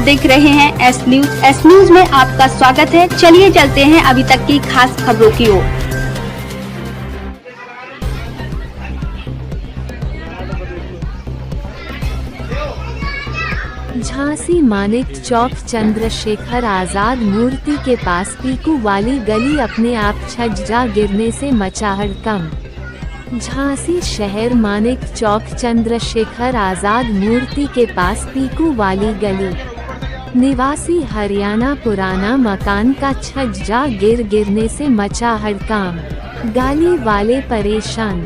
देख रहे हैं एस न्यूज में आपका स्वागत है। चलिए चलते हैं अभी तक की खास खबरों की ओर। झांसी मानिक चौक चंद्रशेखर आजाद मूर्ति के पास पीकू वाली गली अपने आप छज्जा गिरने से मचा हड़कंप। झांसी शहर मानिक चौक चंद्रशेखर आजाद मूर्ति के पास पीकू वाली गली निवासी हरियाणा पुराना मकान का छज्जा गिरने से मचा हड़कंप। गली वाले परेशान।